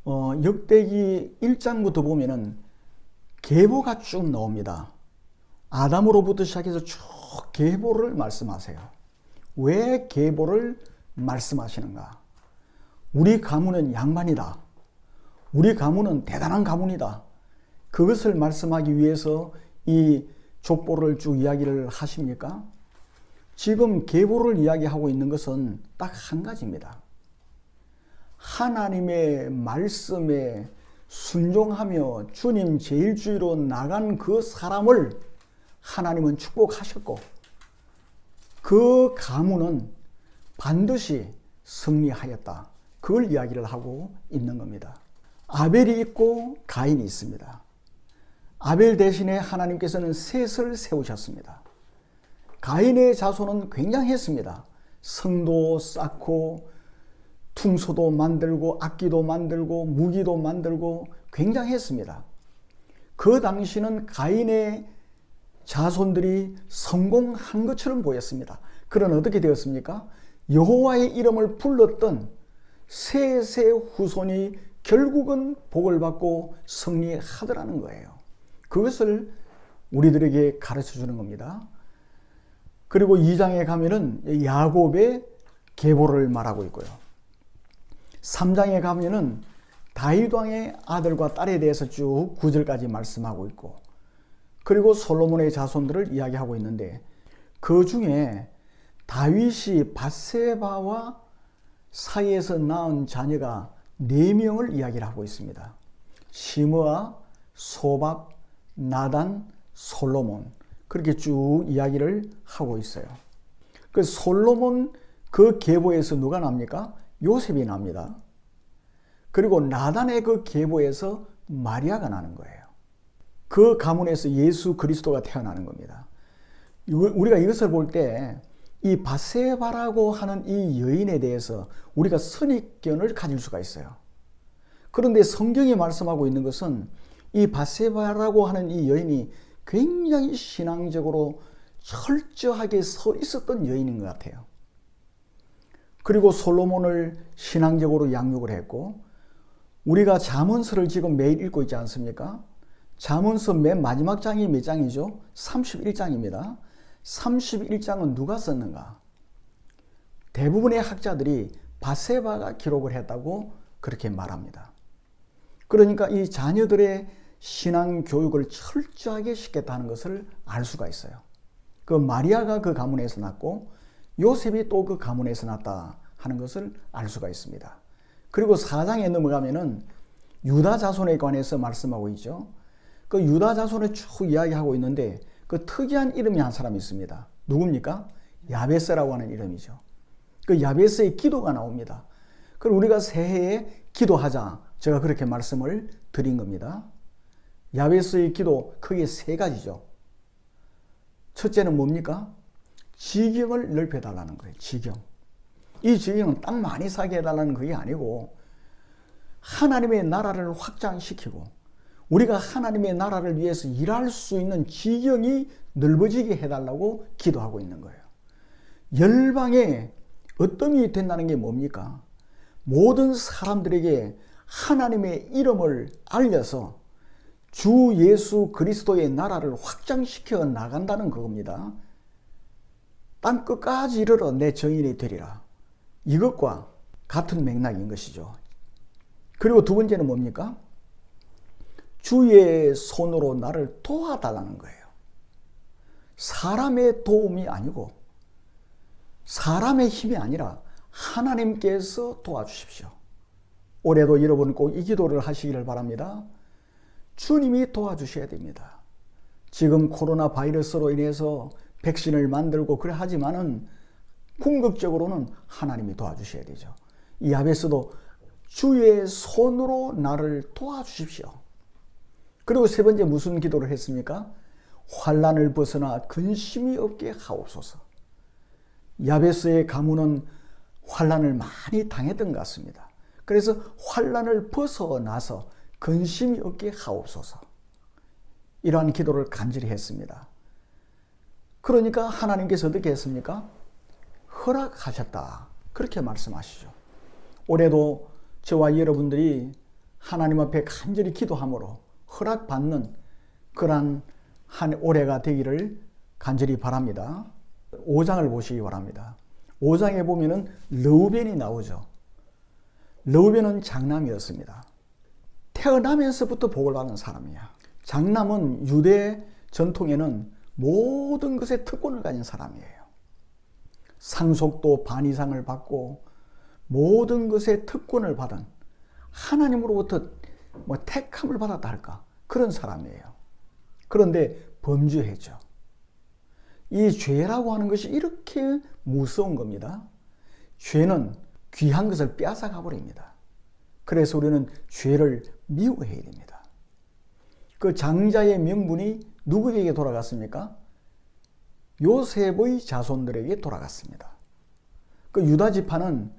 역대기 1장부터 보면은 계보가 쭉 나옵니다. 아담으로부터 시작해서 쭉 계보를 말씀하세요. 왜 계보를 말씀하시는가? 우리 가문은 양반이다. 우리 가문은 대단한 가문이다. 그것을 말씀하기 위해서 이 족보를 쭉 이야기를 하십니까? 지금 계보를 이야기하고 있는 것은 딱 한 가지입니다. 하나님의 말씀에 순종하며 주님 제일주의로 나간 그 사람을 하나님은 축복하셨고 그 가문은 반드시 승리하였다. 그걸 이야기를 하고 있는 겁니다. 아벨이 있고 가인이 있습니다. 아벨 대신에 하나님께서는 셋을 세우셨습니다. 가인의 자손은 굉장했습니다. 성도 쌓고 퉁소도 만들고 악기도 만들고 무기도 만들고 굉장했습니다. 그 당시는 가인의 자손들이 성공한 것처럼 보였습니다. 그러나 어떻게 되었습니까? 여호와의 이름을 불렀던 셋의 후손이 결국은 복을 받고 승리하더라는 거예요. 그것을 우리들에게 가르쳐 주는 겁니다. 그리고 2장에 가면은 야곱의 계보를 말하고 있고요. 3장에 가면은 다윗 왕의 아들과 딸에 대해서 쭉 9절까지 말씀하고 있고, 그리고 솔로몬의 자손들을 이야기하고 있는데, 그 중에 다윗이 밧세바와 사이에서 낳은 자녀가 4명을 이야기를 하고 있습니다. 시므아, 소밥, 나단, 솔로몬, 그렇게 쭉 이야기를 하고 있어요. 그 솔로몬 그 계보에서 누가 납니까? 요셉이 납니다. 그리고 나단의 그 계보에서 마리아가 나는 거예요. 그 가문에서 예수 그리스도가 태어나는 겁니다. 우리가 이것을 볼 때 이 밧세바라고 하는 이 여인에 대해서 우리가 선입견을 가질 수가 있어요. 그런데 성경이 말씀하고 있는 것은 이 밧세바라고 하는 이 여인이 굉장히 신앙적으로 철저하게 서 있었던 여인인 것 같아요. 그리고 솔로몬을 신앙적으로 양육을 했고, 우리가 잠언서를 지금 매일 읽고 있지 않습니까? 잠언서 맨 마지막 장이 몇 장이죠? 31장입니다. 31장은 누가 썼는가? 대부분의 학자들이 밧세바가 기록을 했다고 그렇게 말합니다. 그러니까 이 자녀들의 신앙 교육을 철저하게 시켰다는 것을 알 수가 있어요. 그 마리아가 그 가문에서 났고 요셉이 또 그 가문에서 났다 하는 것을 알 수가 있습니다. 그리고 4장에 넘어가면은 유다 자손에 관해서 말씀하고 있죠. 그 유다 자손을 쭉 이야기하고 있는데 그 특이한 이름이 한 사람이 있습니다. 누굽니까? 야베스라고 하는 이름이죠. 그 야베스의 기도가 나옵니다. 그럼 우리가 새해에 기도하자, 제가 그렇게 말씀을 드린 겁니다. 야베스의 기도 크게 3가지죠. 첫째는 뭡니까? 지경을 넓혀달라는 거예요. 지경. 이 지경은 땅 많이 사게 해달라는 그게 아니고 하나님의 나라를 확장시키고 우리가 하나님의 나라를 위해서 일할 수 있는 지경이 넓어지게 해달라고 기도하고 있는 거예요. 열방에 어떠함이 된다는 게 뭡니까? 모든 사람들에게 하나님의 이름을 알려서 주 예수 그리스도의 나라를 확장시켜 나간다는 그겁니다. 땅 끝까지 이르러 내 정인이 되리라. 이것과 같은 맥락인 것이죠. 그리고 두 번째는 뭡니까? 주의 손으로 나를 도와달라는 거예요. 사람의 도움이 아니고 사람의 힘이 아니라 하나님께서 도와주십시오. 올해도 여러분 꼭 이 기도를 하시기를 바랍니다. 주님이 도와주셔야 됩니다. 지금 코로나 바이러스로 인해서 백신을 만들고 그래 하지만은 궁극적으로는 하나님이 도와주셔야 되죠. 이 야베스도 주의 손으로 나를 도와주십시오. 그리고 세 번째 무슨 기도를 했습니까? 환난을 벗어나 근심이 없게 하옵소서. 야베스의 가문은 환난을 많이 당했던 것 같습니다. 그래서 환난을 벗어나서 근심이 없게 하옵소서. 이러한 기도를 간절히 했습니다. 그러니까 하나님께서 어떻게 했습니까? 허락하셨다. 그렇게 말씀하시죠. 올해도 저와 여러분들이 하나님 앞에 간절히 기도함으로 허락받는 그러한 한 올해가 되기를 간절히 바랍니다. 5장을 보시기 바랍니다. 5장에 보면은 르우벤이 나오죠. 르우벤은 장남이었습니다. 태어나면서부터 복을 받은 사람이야. 장남은 유대 전통에는 모든 것에 특권을 가진 사람이에요. 상속도 반 이상을 받고 모든 것에 특권을 받은 하나님으로부터 택함을 받았다 할까? 그런 사람이에요. 그런데 범죄했죠. 이 죄라고 하는 것이 이렇게 무서운 겁니다. 죄는 귀한 것을 빼앗아가 버립니다. 그래서 우리는 죄를 미워해야 됩니다. 그 장자의 명분이 누구에게 돌아갔습니까? 요셉의 자손들에게 돌아갔습니다. 그 유다 지파는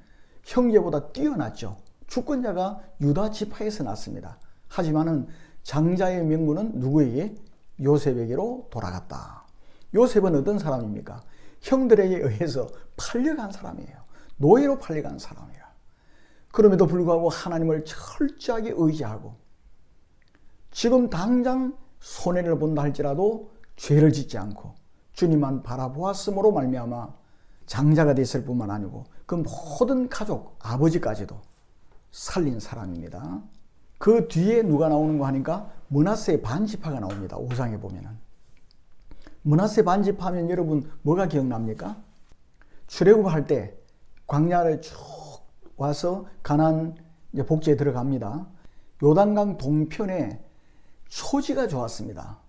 형제보다 뛰어났죠. 주권자가 유다 지파에서 났습니다. 하지만은 장자의 명분은 누구에게? 요셉에게로 돌아갔다. 요셉은 어떤 사람입니까? 형들에게 의해서 팔려간 사람이에요. 노예로 팔려간 사람이에요. 그럼에도 불구하고 하나님을 철저하게 의지하고 지금 당장 손해를 본다 할지라도 죄를 짓지 않고 주님만 바라보았으므로 말미암아 장자가 됐을 뿐만 아니고 그 모든 가족, 아버지까지도 살린 사람입니다. 그 뒤에 누가 나오는 거 하니까 므낫세 반지파가 나옵니다. 5장에 보면은. 므낫세 반지파 하면 여러분 뭐가 기억납니까? 출애굽할 때 광야를 쭉 와서 가나안 복지에 들어갑니다. 요단강 동편에 초지가 좋았습니다.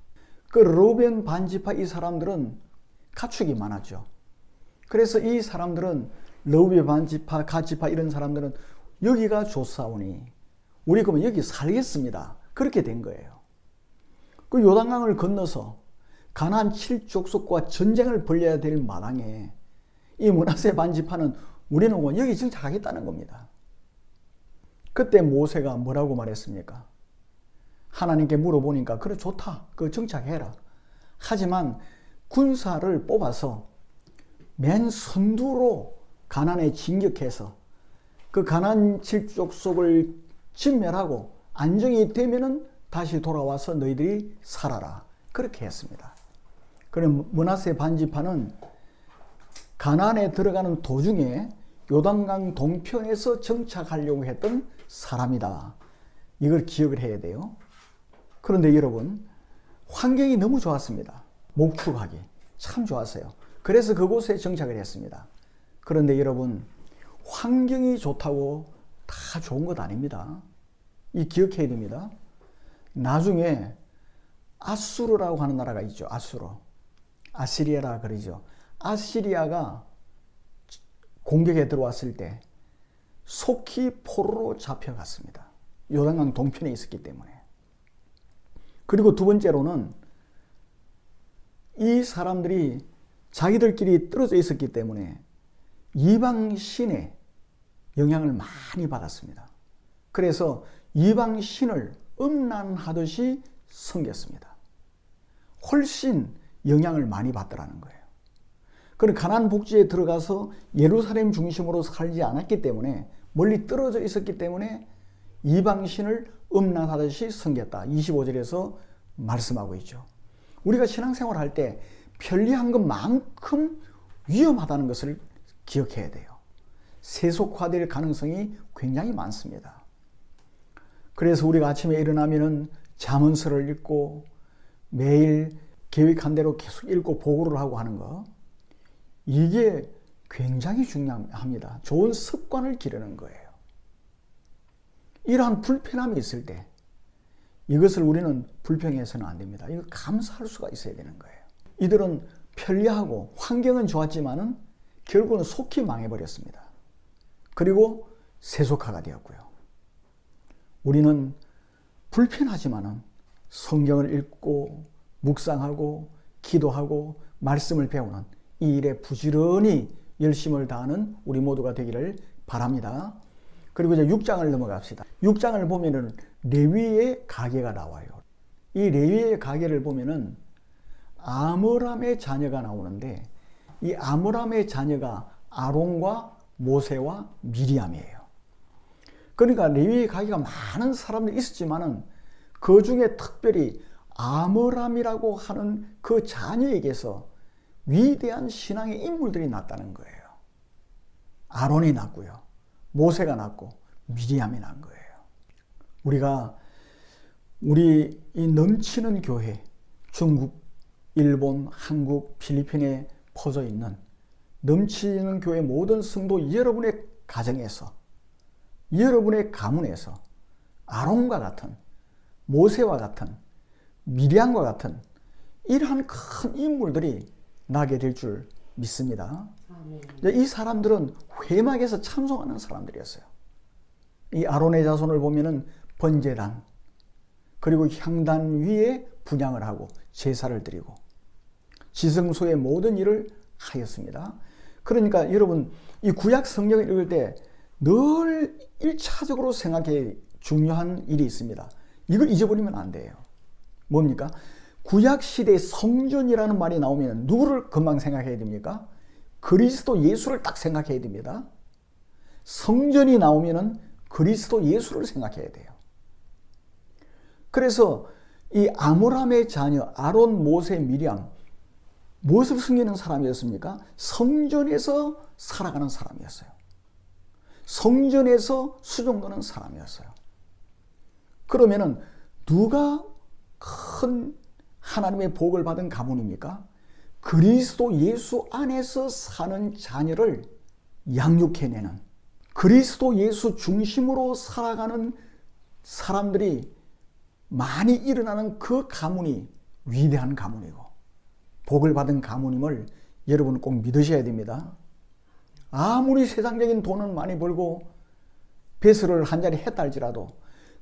그 르우벤 반지파 이 사람들은 가축이 많았죠. 그래서 이 사람들은 르우벤 반지파, 갓지파 이런 사람들은 여기가 좋사오니 우리 그러면 여기 살겠습니다. 그렇게 된 거예요. 그 요단강을 건너서 가나안 7족속과 전쟁을 벌여야 될 마당에 이 므낫세 반지파는 우리는 여기 정착하겠다는 겁니다. 그때 모세가 뭐라고 말했습니까? 하나님께 물어보니까 그래 좋다. 그 정착해라. 하지만 군사를 뽑아서 맨 선두로 가나안에 진격해서 그 가나안 7족속을 진멸하고 안정이 되면은 다시 돌아와서 너희들이 살아라. 그렇게 했습니다. 그럼 므낫세 반지파는 가나안에 들어가는 도중에 요단강 동편에서 정착하려고 했던 사람이다. 이걸 기억을 해야 돼요. 그런데 여러분, 환경이 너무 좋았습니다. 목축하기 참 좋았어요. 그래서 그곳에 정착을 했습니다. 그런데 여러분, 환경이 좋다고 다 좋은 것 아닙니다. 이 기억해야 됩니다. 나중에 아수르라고 하는 나라가 있죠. 아수르. 아시리아라 그러죠. 아시리아가 공격에 들어왔을 때 속히 포로로 잡혀갔습니다. 요단강 동편에 있었기 때문에. 그리고 두 번째로는 이 사람들이 자기들끼리 떨어져 있었기 때문에 이방 신의 영향을 많이 받았습니다. 그래서 이방 신을 음란하듯이 섬겼습니다. 훨씬 영향을 많이 받더라는 거예요. 그런 가나안 복지에 들어가서 예루살렘 중심으로 살지 않았기 때문에 멀리 떨어져 있었기 때문에 이방 신을 음란하듯이 섬겼다. 25절에서 말씀하고 있죠. 우리가 신앙생활 할 때 편리한 것만큼 위험하다는 것을 기억해야 돼요. 세속화될 가능성이 굉장히 많습니다. 그래서 우리가 아침에 일어나면은 잠언서를 읽고 매일 계획한 대로 계속 읽고 보고를 하고 하는 거, 이게 굉장히 중요합니다. 좋은 습관을 기르는 거예요. 이러한 불편함이 있을 때 이것을 우리는 불평해서는 안 됩니다. 이거 감사할 수가 있어야 되는 거예요. 이들은 편리하고 환경은 좋았지만은 결국은 속히 망해버렸습니다. 그리고 세속화가 되었고요. 우리는 불편하지만은 성경을 읽고 묵상하고 기도하고 말씀을 배우는 이 일에 부지런히 열심을 다하는 우리 모두가 되기를 바랍니다. 그리고 이제 6장을 넘어갑시다. 6장을 보면은 레위의 가계가 나와요. 이 레위의 가계를 보면은 아므람의 자녀가 나오는데 이 아므람의 자녀가 아론과 모세와 미리암이에요. 그러니까 레위의 가게가 많은 사람들이 있었지만은 그 중에 특별히 아므람이라고 하는 그 자녀에게서 위대한 신앙의 인물들이 났다는 거예요. 아론이 났고요. 모세가 났고 미리암이 난 거예요. 우리가 우리 이 넘치는 교회, 중국, 일본, 한국, 필리핀에 퍼져 있는 넘치는 교회 모든 성도 여러분의 가정에서, 여러분의 가문에서 아론과 같은, 모세와 같은, 미리암과 같은 이러한 큰 인물들이 나게 될 줄 믿습니다. 이 사람들은 회막에서 찬송하는 사람들이었어요. 이 아론의 자손을 보면은 번제단, 그리고 향단 위에 분향을 하고 제사를 드리고 지성소의 모든 일을 하였습니다. 그러니까 여러분 이 구약 성경을 읽을 때 늘 1차적으로 생각해 중요한 일이 있습니다. 이걸 잊어버리면 안 돼요. 뭡니까? 구약 시대의 성전이라는 말이 나오면 누구를 금방 생각해야 됩니까? 그리스도 예수를 딱 생각해야 됩니다. 성전이 나오면은 그리스도 예수를 생각해야 돼요. 그래서 이 아므람의 자녀 아론, 모세, 미리암 무엇을 숨기는 사람이었습니까? 성전에서 살아가는 사람이었어요. 성전에서 수종드는 사람이었어요. 그러면은 누가 큰 하나님의 복을 받은 가문입니까? 그리스도 예수 안에서 사는 자녀를 양육해내는, 그리스도 예수 중심으로 살아가는 사람들이 많이 일어나는 그 가문이 위대한 가문이고 복을 받은 가문임을 여러분 꼭 믿으셔야 됩니다. 아무리 세상적인 돈은 많이 벌고 배설을 한 자리 했다 할지라도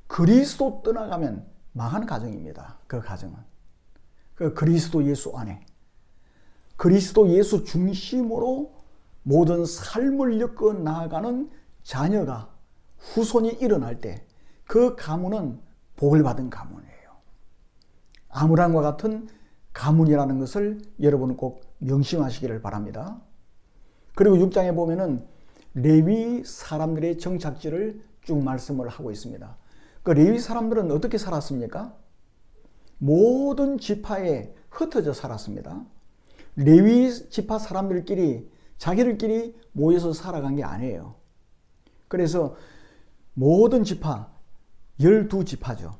그리스도 떠나가면 망한 가정입니다. 그 가정은. 그 그리스도 예수 안에, 그리스도 예수 중심으로 모든 삶을 엮어 나아가는 자녀가, 후손이 일어날 때 그 가문은 복을 받은 가문이에요. 아므람과 같은 가문이라는 것을 여러분 꼭 명심하시기를 바랍니다. 그리고 6장에 보면은 레위 사람들의 정착지를 쭉 말씀을 하고 있습니다. 그 레위 사람들은 어떻게 살았습니까? 모든 지파에 흩어져 살았습니다. 레위 지파 사람들끼리 자기들끼리 모여서 살아간 게 아니에요. 그래서 모든 지파 12지파죠.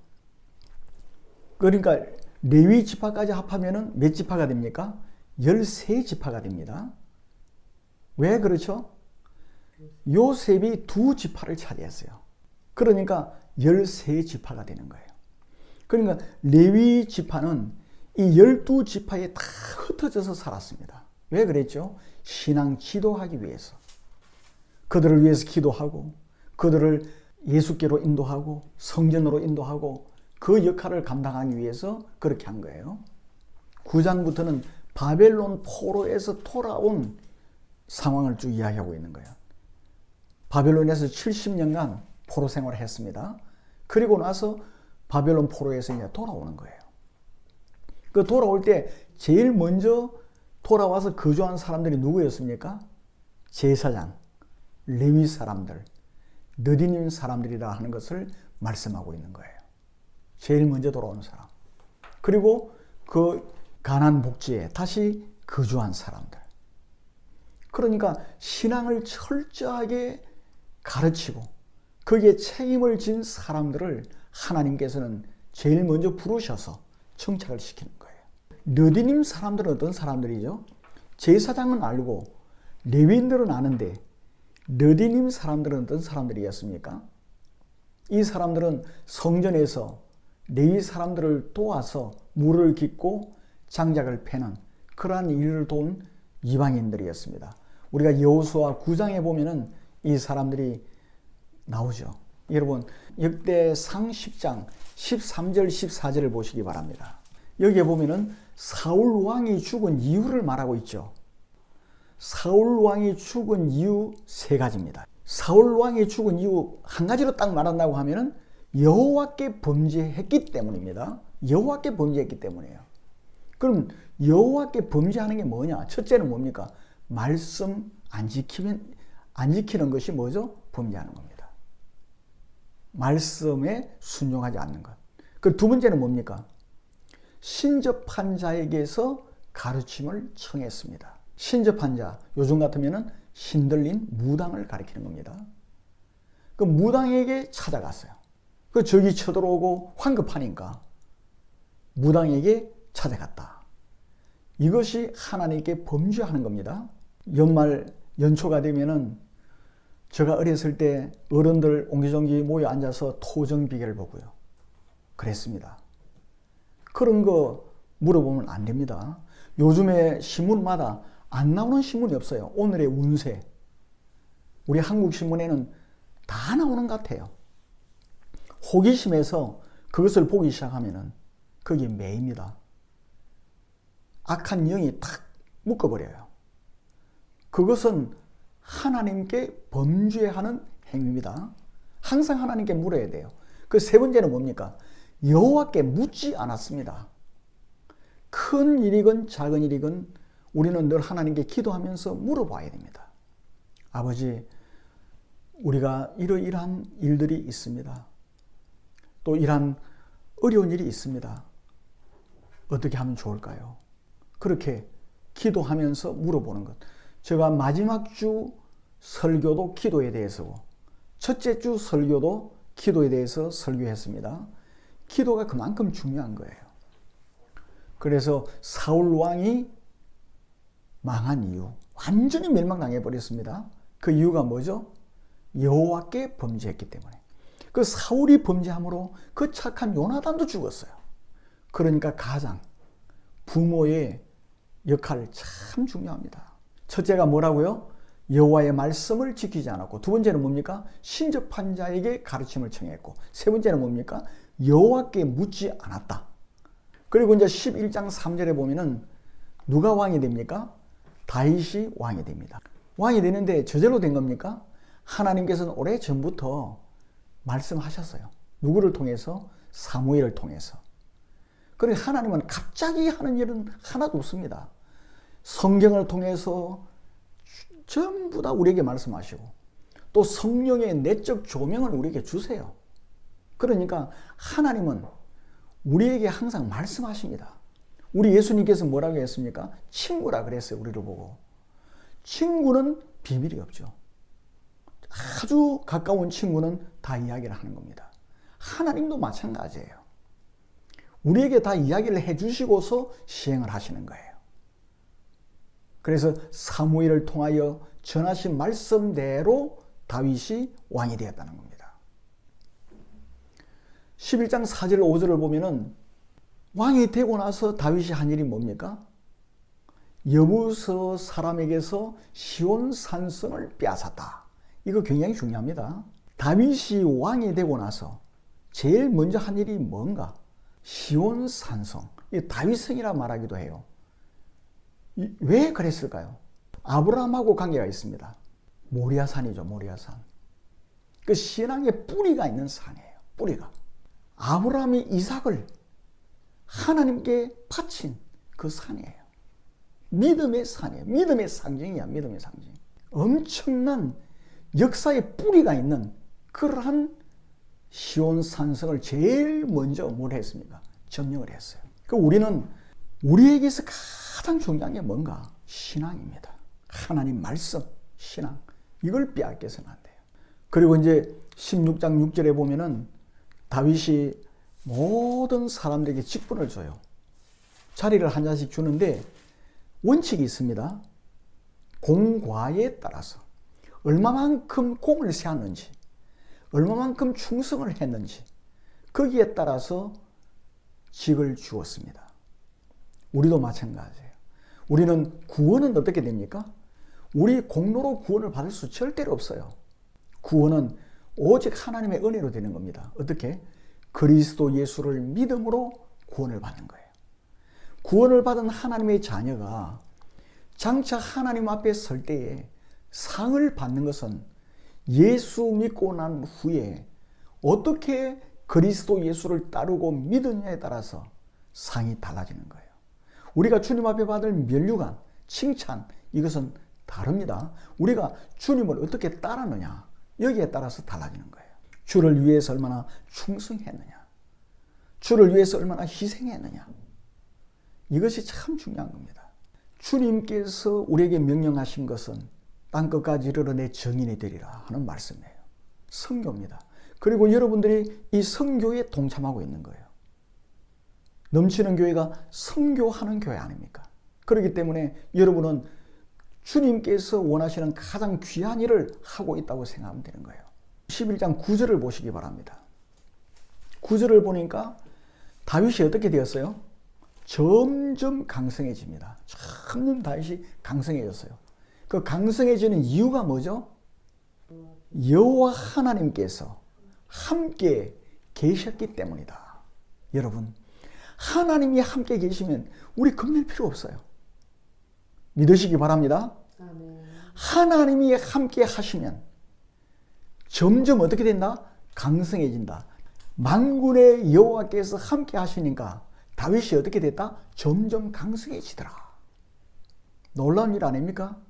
그러니까 레위 지파까지 합하면은 몇 지파가 됩니까? 13지파가 됩니다. 왜 그렇죠? 요셉이 2지파를 차지했어요. 그러니까 13지파가 되는 거예요. 그러니까 레위 지파는 이 12지파에 다 흩어져서 살았습니다. 왜 그랬죠? 신앙 지도하기 위해서. 그들을 위해서 기도하고 그들을 예수께로 인도하고 성전으로 인도하고 그 역할을 감당하기 위해서 그렇게 한 거예요. 9장부터는 바벨론 포로에서 돌아온 상황을 쭉 이야기하고 있는 거예요. 바벨론에서 70년간 포로 생활을 했습니다. 그리고 나서 바벨론 포로에서 이제 돌아오는 거예요. 그 돌아올 때 제일 먼저 돌아와서 거주한 사람들이 누구였습니까? 제사장, 레위 사람들, 느디님 사람들이라 하는 것을 말씀하고 있는 거예요. 제일 먼저 돌아오는 사람. 그리고 그 가나안 복지에 다시 거주한 사람들. 그러니까 신앙을 철저하게 가르치고 거기에 책임을 진 사람들을 하나님께서는 제일 먼저 부르셔서 청착을 시키는 거예요. 느디님 사람들은 어떤 사람들이죠? 제사장은 알고 레위인들은 아는데 느디님 사람들은 어떤 사람들이었습니까? 이 사람들은 성전에서 레위 사람들을 도와서 물을 깃고 장작을 패는 그러한 일을 도운 이방인들이었습니다. 우리가 여호수아 9장에 보면은 이 사람들이 나오죠. 여러분 역대상 10장 13절 14절을 보시기 바랍니다. 여기에 보면은 사울 왕이 죽은 이유를 말하고 있죠. 사울 왕이 죽은 이유 3가지입니다. 사울 왕이 죽은 이유 한 가지로 딱 말한다고 하면은 여호와께 범죄했기 때문입니다. 여호와께 범죄했기 때문이에요. 그럼 여호와께 범죄하는 게 뭐냐? 첫째는 뭡니까? 말씀 안 지키는 것이 뭐죠? 범죄하는 겁니다. 말씀에 순종하지 않는 것. 그 두 번째는 뭡니까? 신접한 자에게서 가르침을 청했습니다. 신접한 자, 요즘 같으면은 신들린 무당을 가리키는 겁니다. 그 무당에게 찾아갔어요. 그 적이 쳐들어오고 황급하니까 무당에게 찾아갔다. 이것이 하나님께 범죄하는 겁니다. 연말 연초가 되면은 제가 어렸을 때 어른들 옹기종기 모여 앉아서 토정비결을 보고요. 그랬습니다. 그런 거 물어보면 안 됩니다. 요즘에 신문마다 안 나오는 신문이 없어요. 오늘의 운세. 우리 한국 신문에는 다 나오는 것 같아요. 호기심에서 그것을 보기 시작하면은 거기에 매입니다. 악한 영이 탁 묶어버려요. 그것은 하나님께 범죄하는 행위입니다. 항상 하나님께 물어야 돼요. 그 세 번째는 뭡니까? 여호와께 묻지 않았습니다. 큰 일이건 작은 일이건 우리는 늘 하나님께 기도하면서 물어봐야 됩니다. 아버지, 우리가 이러이러한 일들이 있습니다. 또 이러한 어려운 일이 있습니다. 어떻게 하면 좋을까요? 그렇게 기도하면서 물어보는 것. 제가 마지막 주 설교도 기도에 대해서고 첫째 주 설교도 기도에 대해서 설교했습니다. 기도가 그만큼 중요한 거예요. 그래서 사울 왕이 망한 이유, 완전히 멸망당해 버렸습니다. 그 이유가 뭐죠? 여호와께 범죄했기 때문에. 그 사울이 범죄함으로 그 착한 요나단도 죽었어요. 그러니까 가장 부모의 역할 참 중요합니다. 첫째가 뭐라고요? 여호와의 말씀을 지키지 않았고, 두 번째는 뭡니까? 신접한 자에게 가르침을 청했고, 세 번째는 뭡니까? 여호와께 묻지 않았다. 그리고 이제 11장 3절에 보면은 누가 왕이 됩니까? 다윗이 왕이 됩니다. 왕이 되는데 저절로 된 겁니까? 하나님께서는 오래전부터 말씀하셨어요. 누구를 통해서? 사무엘을 통해서. 그리고 하나님은 갑자기 하는 일은 하나도 없습니다. 성경을 통해서 전부 다 우리에게 말씀하시고 또 성령의 내적 조명을 우리에게 주세요. 그러니까 하나님은 우리에게 항상 말씀하십니다. 우리 예수님께서 뭐라고 했습니까? 친구라 그랬어요. 우리를 보고. 친구는 비밀이 없죠. 아주 가까운 친구는 다 이야기를 하는 겁니다. 하나님도 마찬가지예요. 우리에게 다 이야기를 해주시고서 시행을 하시는 거예요. 그래서 사무엘을 통하여 전하신 말씀대로 다윗이 왕이 되었다는 겁니다. 11장 4절 5절을 보면은 왕이 되고 나서 다윗이 한 일이 뭡니까? 여부서 사람에게서 시온 산성을 빼앗았다. 이거 굉장히 중요합니다. 다윗이 왕이 되고 나서 제일 먼저 한 일이 뭔가? 시온 산성. 이 다윗성이라 말하기도 해요. 왜 그랬을까요? 아브라함하고 관계가 있습니다. 모리아산이죠, 모리아산. 그 신앙의 뿌리가 있는 산이에요, 뿌리가. 아브라함이 이삭을 하나님께 바친 그 산이에요. 믿음의 산이에요. 믿음의 상징이야, 믿음의 상징. 엄청난 역사의 뿌리가 있는 그러한 시온 산성을 제일 먼저 뭘 했습니까? 점령을 했어요. 그 우리는 우리에게서 가장 중요한 게 뭔가? 신앙입니다. 하나님 말씀, 신앙. 이걸 빼앗겨서는 안 돼요. 그리고 이제 16장 6절에 보면은 다윗이 모든 사람들에게 직분을 줘요. 자리를 한 잔씩 주는데 원칙이 있습니다. 공과에 따라서 얼마만큼 공을 세웠는지, 얼마만큼 충성을 했는지 거기에 따라서 직을 주었습니다. 우리도 마찬가지예요. 우리는 구원은 어떻게 됩니까? 우리 공로로 구원을 받을 수 절대로 없어요. 구원은 오직 하나님의 은혜로 되는 겁니다. 어떻게? 그리스도 예수를 믿음으로 구원을 받는 거예요. 구원을 받은 하나님의 자녀가 장차 하나님 앞에 설 때에 상을 받는 것은 예수 믿고 난 후에 어떻게 그리스도 예수를 따르고 믿느냐에 따라서 상이 달라지는 거예요. 우리가 주님 앞에 받을 면류관, 칭찬, 이것은 다릅니다. 우리가 주님을 어떻게 따르느냐, 여기에 따라서 달라지는 거예요. 주를 위해서 얼마나 충성했느냐. 주를 위해서 얼마나 희생했느냐. 이것이 참 중요한 겁니다. 주님께서 우리에게 명령하신 것은 땅끝까지 이르러 내 증인이 되리라 하는 말씀이에요. 선교입니다. 그리고 여러분들이 이 선교에 동참하고 있는 거예요. 넘치는 교회가 선교하는 교회 아닙니까? 그렇기 때문에 여러분은 주님께서 원하시는 가장 귀한 일을 하고 있다고 생각하면 되는 거예요. 11장 9절을 보시기 바랍니다. 9절을 보니까 다윗이 어떻게 되었어요? 점점 강성해집니다. 점점 다윗이 강성해졌어요. 그 강성해지는 이유가 뭐죠? 여호와 하나님께서 함께 계셨기 때문이다. 여러분, 하나님이 함께 계시면 우리 겁낼 필요 없어요. 믿으시기 바랍니다. 하나님이 함께 하시면 점점 어떻게 된다? 강성해진다. 만군의 여호와께서 함께 하시니까 다윗이 어떻게 됐다? 점점 강성해지더라. 놀라운 일 아닙니까?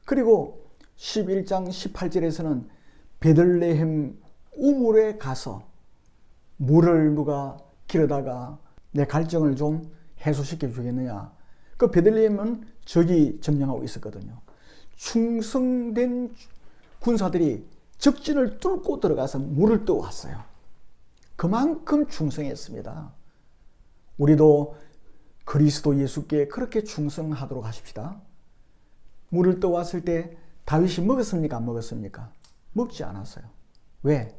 그리고 11장 18절에서는 베들레헴 우물에 가서 물을 누가 길어다가 내 갈증을 좀 해소시켜 주겠느냐. 그 베들레헴은 적이 점령하고 있었거든요. 충성된 군사들이 적진을 뚫고 들어가서 물을 떠왔어요. 그만큼 충성했습니다. 우리도 그리스도 예수께 그렇게 충성하도록 하십시다. 물을 떠왔을 때 다윗이 먹었습니까? 안 먹었습니까? 먹지 않았어요. 왜?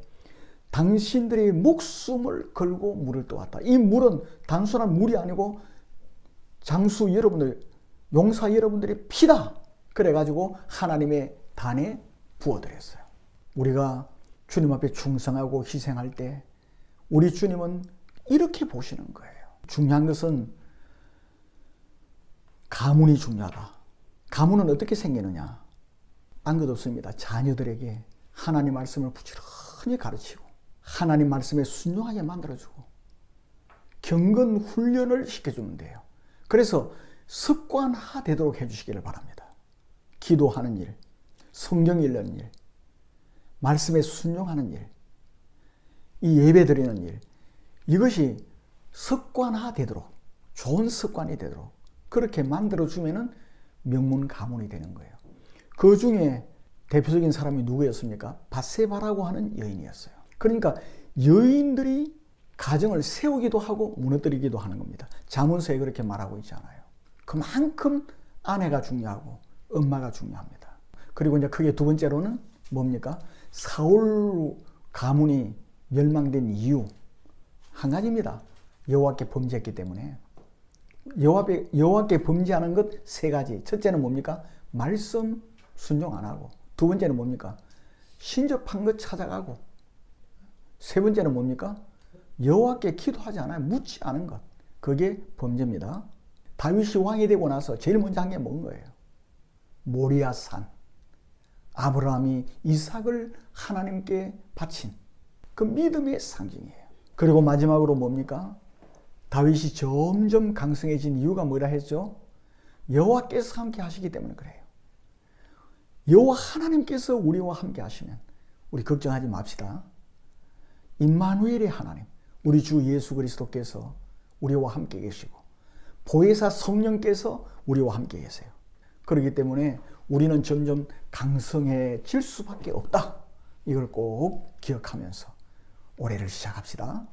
당신들이 목숨을 걸고 물을 떠왔다. 이 물은 단순한 물이 아니고 장수 여러분들, 용사 여러분들의 피다. 그래가지고 하나님의 단에 부어드렸어요. 우리가 주님 앞에 충성하고 희생할 때 우리 주님은 이렇게 보시는 거예요. 중요한 것은 가문이 중요하다. 가문은 어떻게 생기느냐? 딴 것 없습니다. 자녀들에게 하나님 말씀을 부지런히 가르치고 하나님 말씀에 순종하게 만들어주고 경건 훈련을 시켜주면 돼요. 그래서 습관화되도록 해주시기를 바랍니다. 기도하는 일, 성경 읽는 일, 말씀에 순종하는 일, 이 예배 드리는 일, 이것이 습관화되도록, 좋은 습관이 되도록 그렇게 만들어주면은 명문 가문이 되는 거예요. 그 중에 대표적인 사람이 누구였습니까? 밧세바라고 하는 여인이었어요. 그러니까 여인들이 가정을 세우기도 하고 무너뜨리기도 하는 겁니다. 잠언서에 그렇게 말하고 있지 않아요. 그만큼 아내가 중요하고 엄마가 중요합니다. 그리고 이제 크게 두 번째로는 뭡니까? 사울 가문이 멸망된 이유 한 가지입니다. 여호와께 범죄했기 때문에. 여호와께 범죄하는 것 세 가지. 첫째는 뭡니까? 말씀 순종 안 하고. 두 번째는 뭡니까? 신접한 것 찾아가고. 세 번째는 뭡니까? 여호와께 기도하지 않아요. 묻지 않은 것. 그게 범죄입니다. 다윗이 왕이 되고 나서 제일 먼저 한 게 뭔 거예요? 모리아산. 아브라함이 이삭을 하나님께 바친 그 믿음의 상징이에요. 그리고 마지막으로 뭡니까? 다윗이 점점 강성해진 이유가 뭐라 했죠? 여호와께서 함께 하시기 때문에 그래요. 여호와 하나님께서 우리와 함께 하시면 우리 걱정하지 맙시다. 임마누엘의 하나님, 우리 주 예수 그리스도께서 우리와 함께 계시고 보혜사 성령께서 우리와 함께 계세요. 그렇기 때문에 우리는 점점 강성해질 수밖에 없다. 이걸 꼭 기억하면서 올해를 시작합시다.